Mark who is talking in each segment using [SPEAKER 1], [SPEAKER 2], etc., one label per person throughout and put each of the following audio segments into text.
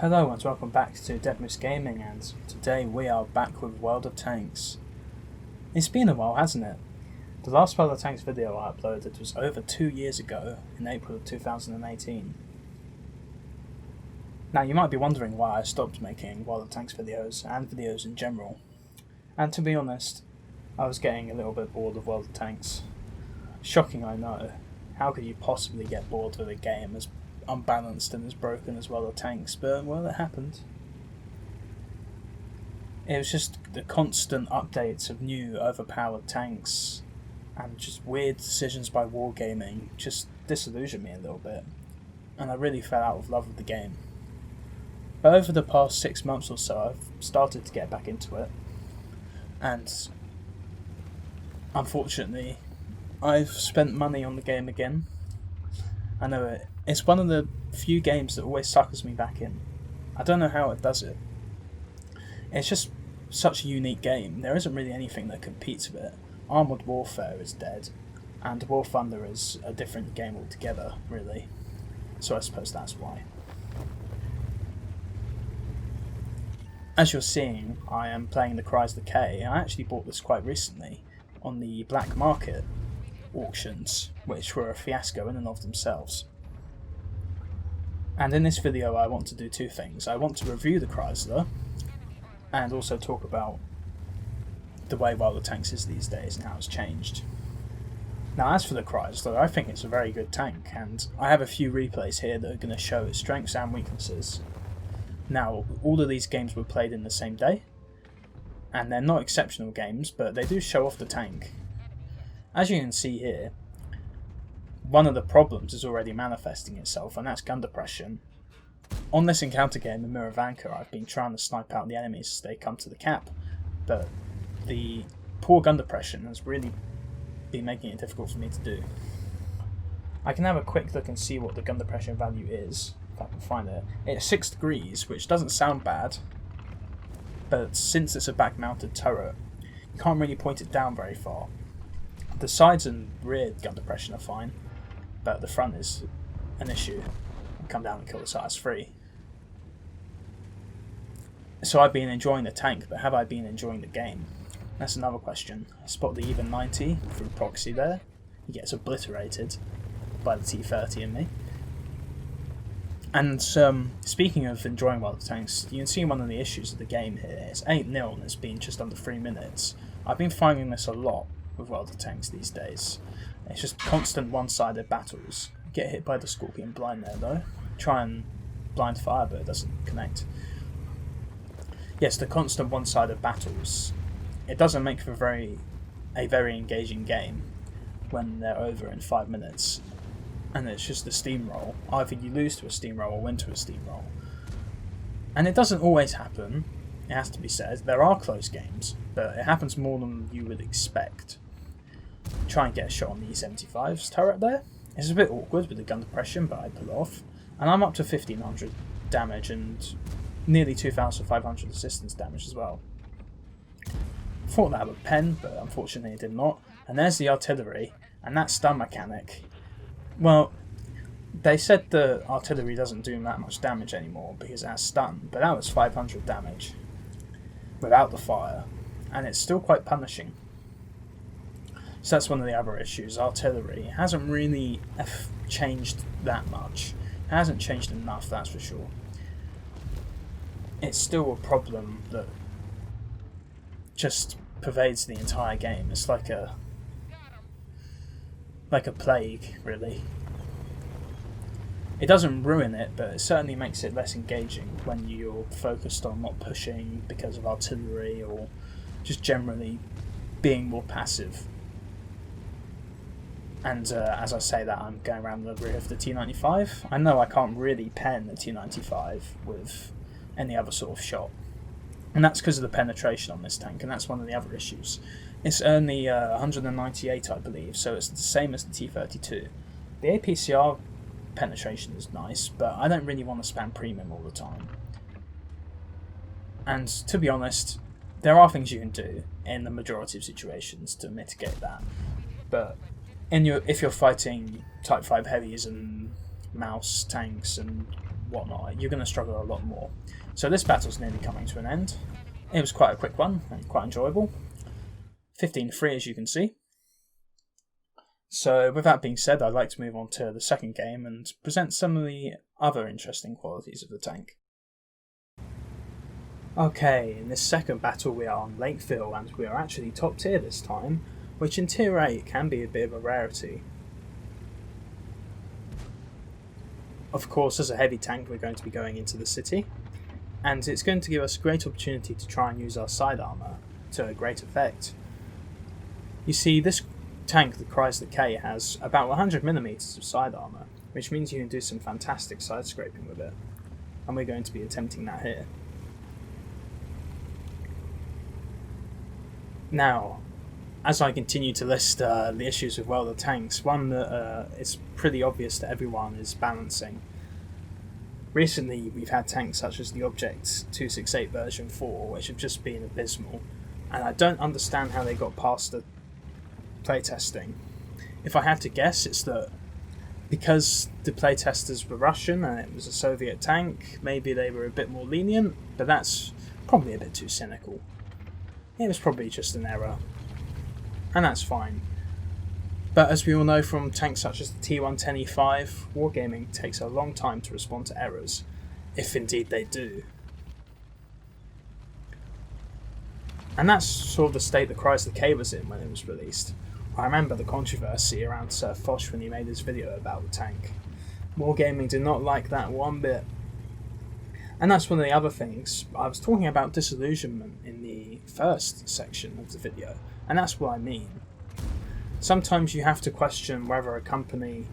[SPEAKER 1] Hello and welcome back to Deadmoose Gaming, and today we are back with World of Tanks. It's been a while, hasn't it? The last World of Tanks video I uploaded was over 2 years ago, in April of 2018. Now you might be wondering why I stopped making World of Tanks videos, and videos in general. And to be honest, I was getting a little bit bored of World of Tanks. Shocking, I know. How could you possibly get bored with a game as unbalanced and as broken as World of Tanks? But, well, it happened. It was just the constant updates of new overpowered tanks and just weird decisions by Wargaming just disillusioned me a little bit, and I really fell out of love with the game. But over the past 6 months or so I've started to get back into it, and unfortunately I've spent money on the game again. I know it. It's one of the few games that always suckers me back in. I don't know how it does it. It's just such a unique game. There isn't really anything that competes with it. Armoured Warfare is dead, and War Thunder is a different game altogether, really. So I suppose that's why. As you're seeing, I am playing the Chrysler K. I actually bought this quite recently on the black market auctions, which were a fiasco in and of themselves. And in this video I want to do two things. I want to review the Chrysler, and also talk about the way World of Tanks is these days and how it's changed. Now, as for the Chrysler, I think it's a very good tank, and I have a few replays here that are going to show its strengths and weaknesses. Now, all of these games were played in the same day, and they're not exceptional games, but they do show off the tank. As you can see here, one of the problems is already manifesting itself, and that's gun depression. On this encounter game in Miravanka, I've been trying to snipe out the enemies as they come to the cap, but the poor gun depression has really been making it difficult for me to do. I can have a quick look and see what the gun depression value is, if I can find it. It's 6 degrees, which doesn't sound bad, but since it's a back-mounted turret, you can't really point it down very far. The sides and rear gun depression are fine, but the front is an issue. Come down and kill the size 3. So I've been enjoying the tank, but have I been enjoying the game? That's another question. I spot the even 90 through proxy there. He gets obliterated by the T30 in me. And speaking of enjoying World of Tanks, you can see one of the issues of the game here. It's 8-0 and it's been just under 3 minutes. I've been finding this a lot with World of Tanks these days. It's just constant one-sided battles. Get hit by the Scorpion blind there though. Try and blind fire, but it doesn't connect. Yes, the constant one-sided battles. It doesn't make for a very engaging game when they're over in 5 minutes. And it's just a steamroll. Either you lose to a steamroll or win to a steamroll. And it doesn't always happen, it has to be said. There are close games, but it happens more than you would expect. Try and get a shot on the E75's turret there. It's a bit awkward with the gun depression, but I pull off. And I'm up to 1500 damage and nearly 2500 assistance damage as well. Thought that would pen, but unfortunately it did not. And there's the artillery, and that stun mechanic. Well, they said the artillery doesn't do that much damage anymore because it has stun, but that was 500 damage without the fire, and it's still quite punishing. So that's one of the other issues. Artillery hasn't really changed that much. It hasn't changed enough, that's for sure. It's still a problem that just pervades the entire game. It's like a plague, really. It doesn't ruin it, but it certainly makes it less engaging when you're focused on not pushing because of artillery or just generally being more passive. And as I say that, I'm going around the rear of the T95. I know I can't really pen the T95 with any other sort of shot. And that's because of the penetration on this tank, and that's one of the other issues. It's only 198, I believe, so it's the same as the T32. The APCR penetration is nice, but I don't really want to spam premium all the time. And to be honest, there are things you can do in the majority of situations to mitigate that. But if you're fighting Type 5 heavies and mouse tanks and whatnot, you're going to struggle a lot more. So this battle's nearly coming to an end. It was quite a quick one and quite enjoyable. 15-3 as you can see. So with that being said, I'd like to move on to the second game and present some of the other interesting qualities of the tank. Okay, in this second battle we are on Lakeville and we are actually top tier this time, which in tier 8 can be a bit of a rarity. Of course, as a heavy tank we're going to be going into the city, and it's going to give us a great opportunity to try and use our side armour to a great effect. You see, this tank, the Chrysler K, has about 100mm of side armour, which means you can do some fantastic side scraping with it, and we're going to be attempting that here. Now, as I continue to list the issues with welder tanks, one that is pretty obvious to everyone is balancing. Recently we've had tanks such as the Object 268 version 4 which have just been abysmal, and I don't understand how they got past the playtesting. If I have to guess, it's that because the playtesters were Russian and it was a Soviet tank, maybe they were a bit more lenient, but that's probably a bit too cynical. It was probably just an error, and that's fine. But as we all know from tanks such as the T110E5, wargaming takes a long time to respond to errors, if indeed they do. And that's sort of the state the Chrysler K was in when it was released. I remember the controversy around Sir Foch when he made his video about the tank. Wargaming did not like that one bit. And that's one of the other things. I was talking about disillusionment in the first section of the video, and that's what I mean. Sometimes you have to question whether a company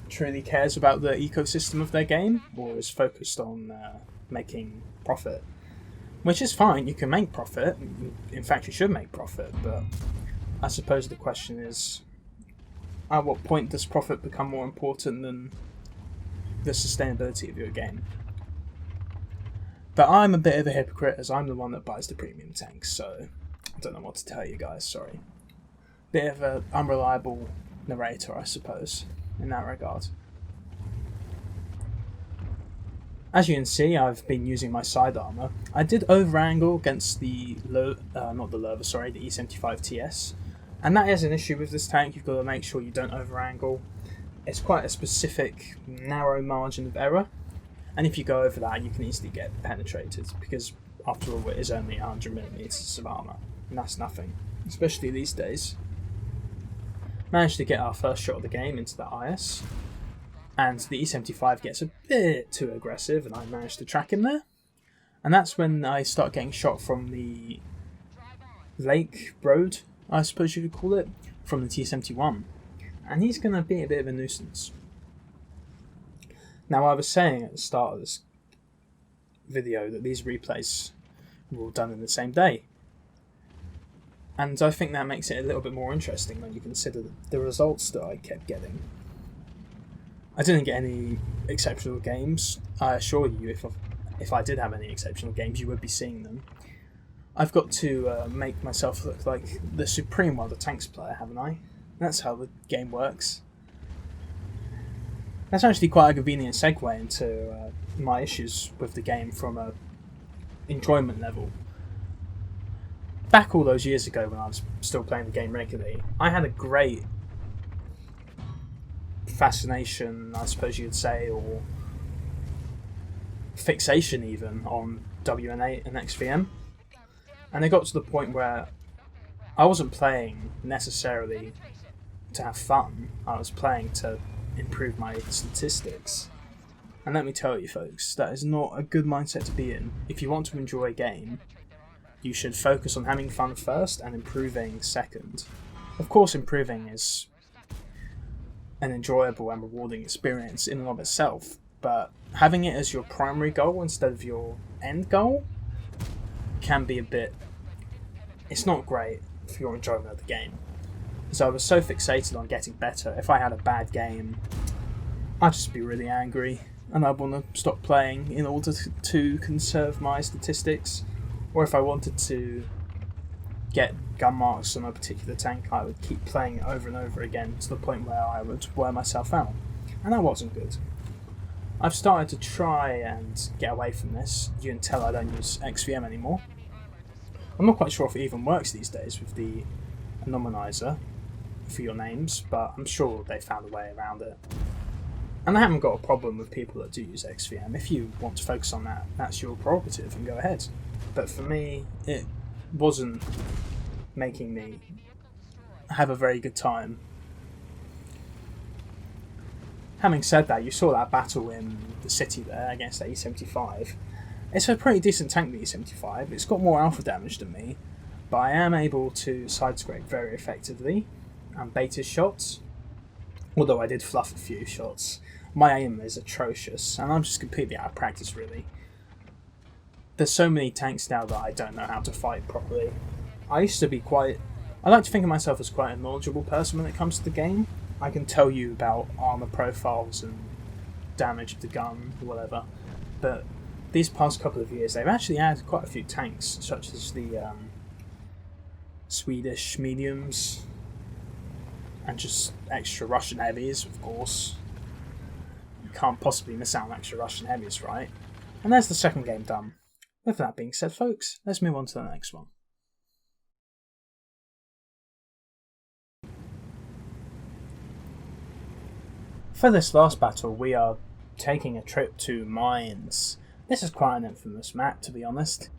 [SPEAKER 1] truly cares about the ecosystem of their game, or is focused on making profit. Which is fine, you can make profit, in fact you should make profit, but I suppose the question is, at what point does profit become more important than the sustainability of your game? But I'm a bit of a hypocrite, as I'm the one that buys the premium tanks, so I don't know what to tell you guys, sorry. Bit of an unreliable narrator, I suppose, in that regard. As you can see, I've been using my side armour. I did over-angle against the E75 TS, and that is an issue with this tank. You've got to make sure you don't over-angle. It's quite a specific, narrow margin of error, and if you go over that, you can easily get penetrated, because after all, it is only 100mm of armour, and that's nothing, especially these days. Managed to get our first shot of the game into the IS, and the E75 gets a bit too aggressive, and I managed to track him there. And that's when I start getting shot from the lake road, I suppose you could call it, from the T71. And he's going to be a bit of a nuisance. Now, I was saying at the start of this video that these replays were all done in the same day. And I think that makes it a little bit more interesting when you consider the results that I kept getting. I didn't get any exceptional games. I assure you, if I did have any exceptional games, you would be seeing them. I've got to make myself look like the supreme welder tanks player, haven't I? That's how the game works. That's actually quite a convenient segue into my issues with the game from a enjoyment level. Back all those years ago when I was still playing the game regularly, I had a great fascination, I suppose you'd say, or fixation even, on WN8 and XVM. And it got to the point where I wasn't playing necessarily to have fun, I was playing to improve my statistics. And let me tell you folks, that is not a good mindset to be in. If you want to enjoy a game, you should focus on having fun first and improving second. Of course, improving is an enjoyable and rewarding experience in and of itself, but having it as your primary goal instead of your end goal can be a bit... it's not great for your enjoyment of the game. So I was so fixated on getting better, if I had a bad game, I'd just be really angry, and I'd want to stop playing in order to conserve my statistics. Or if I wanted to get gun marks on a particular tank, I would keep playing it over and over again to the point where I would wear myself out. And that wasn't good. I've started to try and get away from this. You can tell I don't use XVM anymore. I'm not quite sure if it even works these days with the anonymizer for your names, but I'm sure they found a way around it. And I haven't got a problem with people that do use XVM. If you want to focus on that, that's your prerogative and go ahead. But for me, it wasn't making me have a very good time. Having said that, you saw that battle in the city there against the E75. It's a pretty decent tank, the E75. It's got more alpha damage than me, but I am able to side scrape very effectively and bait his shots. Although I did fluff a few shots. My aim is atrocious, and I'm just completely out of practice, really. There's so many tanks now that I don't know how to fight properly. I used to be I like to think of myself as quite a knowledgeable person when it comes to the game. I can tell you about armour profiles and damage of the gun, or whatever. But these past couple of years, they've actually added quite a few tanks, such as the Swedish mediums, and just extra Russian heavies, of course. You can't possibly miss out on extra Russian heavies, right? And there's the second game done. With that being said, folks, let's move on to the next one. For this last battle, we are taking a trip to mines. This is quite an infamous map, to be honest.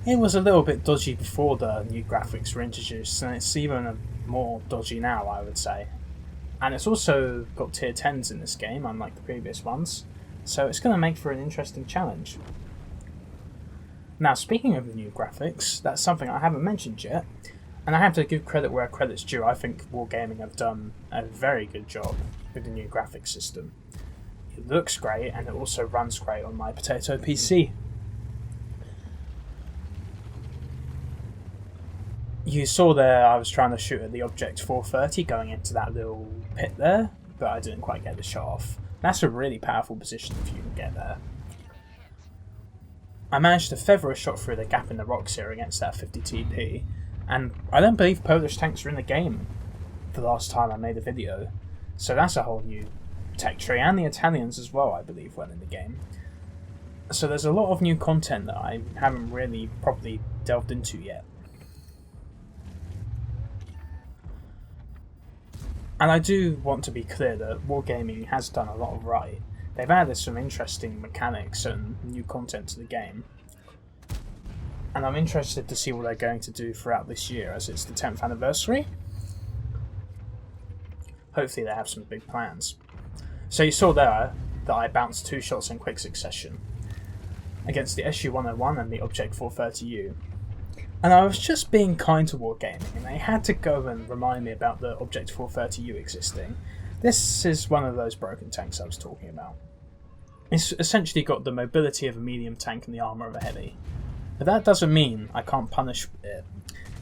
[SPEAKER 1] It was a little bit dodgy before the new graphics were introduced, and it's even more dodgy now, I would say. And it's also got tier 10s in this game, unlike the previous ones, so it's going to make for an interesting challenge. Now, speaking of the new graphics, that's something I haven't mentioned yet, and I have to give credit where credit's due. I think Wargaming have done a very good job with the new graphics system. It looks great, and it also runs great on my potato PC. You saw there I was trying to shoot at the Object 430 going into that little pit there, but I didn't quite get the shot off. That's a really powerful position if you can get there. I managed to feather a shot through the gap in the rocks here against that 50 TP, and I don't believe Polish tanks were in the game the last time I made a video, so that's a whole new tech tree, and the Italians as well, I believe, went in the game. So there's a lot of new content that I haven't really properly delved into yet. And I do want to be clear that Wargaming has done a lot of right. They've added some interesting mechanics and new content to the game. And I'm interested to see what they're going to do throughout this year, as it's the 10th anniversary. Hopefully they have some big plans. So you saw there that I bounced 2 shots in quick succession against the SU-101 and the Object 430U. And I was just being kind to Wargaming, and they had to go and remind me about the Object 430U existing. This is one of those broken tanks I was talking about. It's essentially got the mobility of a medium tank and the armour of a heavy. But that doesn't mean I can't punish it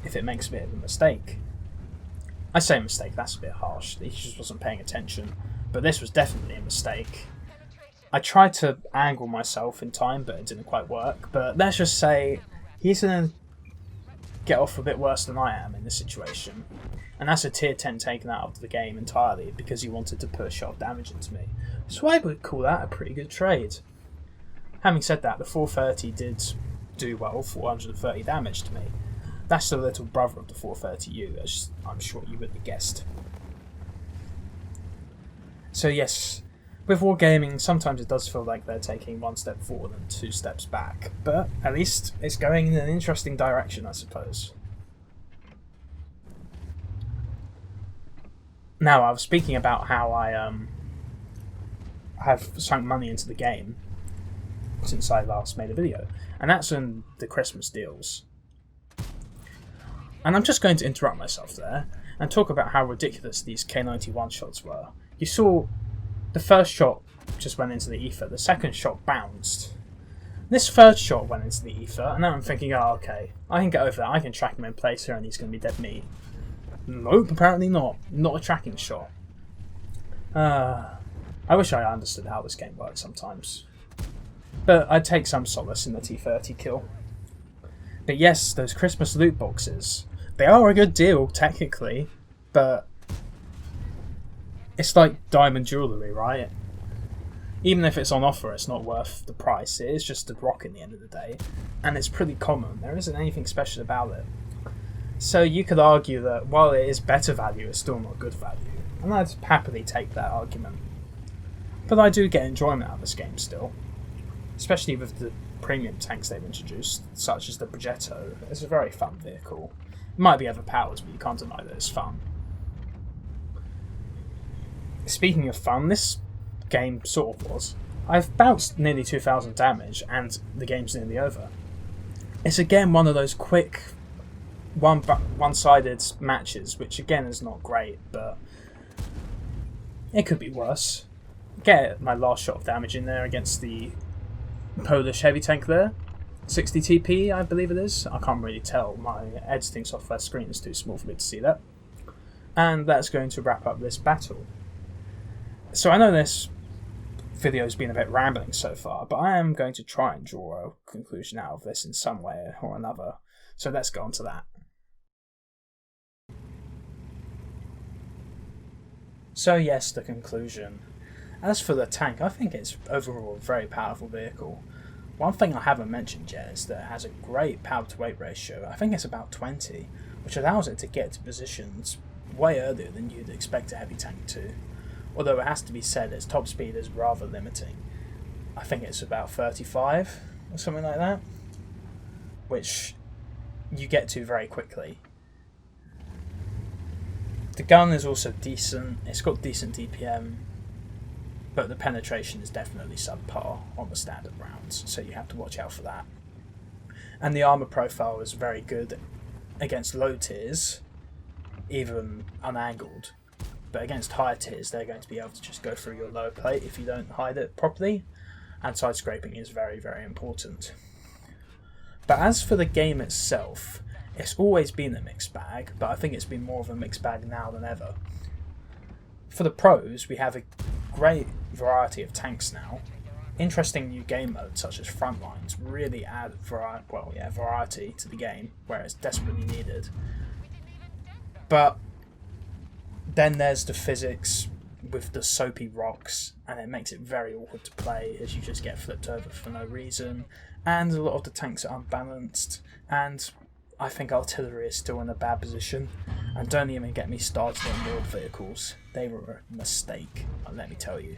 [SPEAKER 1] if it makes a bit of a mistake. I say mistake, that's a bit harsh, he just wasn't paying attention, but this was definitely a mistake. I tried to angle myself in time, but it didn't quite work, but let's just say he's going to get off a bit worse than I am in this situation. And that's a tier 10 taken out of the game entirely because he wanted to put a shot of damage into me. So I would call that a pretty good trade. Having said that, the 430 did do well, 430 damage to me. That's the little brother of the 430U, as I'm sure you would have guessed. So yes, with Wargaming, sometimes it does feel like they're taking 1 step forward and 2 steps back, but at least it's going in an interesting direction, I suppose. Now, I was speaking about how I have sunk money into the game since I last made a video, and that's in the Christmas deals. And I'm just going to interrupt myself there and talk about how ridiculous these K91 shots were. You saw the first shot just went into the ether, the second shot bounced. This third shot went into the ether, and now I'm thinking, oh, okay, I can get over that, I can track him in place here and he's going to be dead meat. Nope, apparently not. Not a tracking shot. I wish I understood how this game works sometimes. But I'd take some solace in the T30 kill. But yes, those Christmas loot boxes, they are a good deal, technically, but it's like diamond jewellery, right? Even if it's on offer, it's not worth the price. It is just a rock in the end of the day, and it's pretty common. There isn't anything special about it. So you could argue that while it is better value, it's still not good value, and I'd happily take that argument. But I do get enjoyment out of this game still, especially with the premium tanks they've introduced, such as the Progetto. It's a very fun vehicle. It might be overpowered, but you can't deny that it's fun. Speaking of fun, this game sort of was. I've bounced nearly 2,000 damage, and the game's nearly over. It's again one of those quick, one-sided matches, which again is not great, but it could be worse. Get my last shot of damage in there against the Polish heavy tank there. 60 TP, I believe it is. I can't really tell. My editing software screen is too small for me to see that. And that's going to wrap up this battle. So I know this video's been a bit rambling so far, but I am going to try and draw a conclusion out of this in some way or another. So let's go on to that. So yes, the conclusion. As for the tank, I think it's overall a very powerful vehicle. One thing I haven't mentioned yet is that it has a great power to weight ratio. I think it's about 20, which allows it to get to positions way earlier than you'd expect a heavy tank to. Although it has to be said, its top speed is rather limiting. I think it's about 35 or something like that, which you get to very quickly. The gun is also decent. It's got decent DPM. But the penetration is definitely subpar on the standard rounds, so you have to watch out for that. And the armour profile is very good against low tiers, even unangled. But against higher tiers, they're going to be able to just go through your lower plate if you don't hide it properly, and side scraping is very, very important. But as for the game itself, it's always been a mixed bag, but I think it's been more of a mixed bag now than ever. For the pros, we have a great variety of tanks now. Interesting new game modes such as Frontlines really add variety to the game where it's desperately needed. But then there's the physics with the soapy rocks, and it makes it very awkward to play as you just get flipped over for no reason, and a lot of the tanks are unbalanced, and I think artillery is still in a bad position. And don't even get me started on wheeled vehicles. They were a mistake, let me tell you.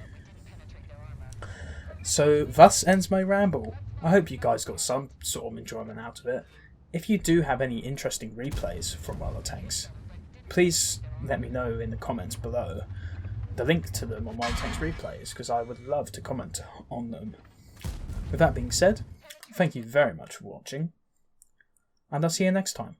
[SPEAKER 1] So thus ends my ramble. I hope you guys got some sort of enjoyment out of it. If you do have any interesting replays from World Tanks, please let me know in the comments below the link to them on World Tanks replays, because I would love to comment on them. With that being said, thank you very much for watching, and I'll see you next time.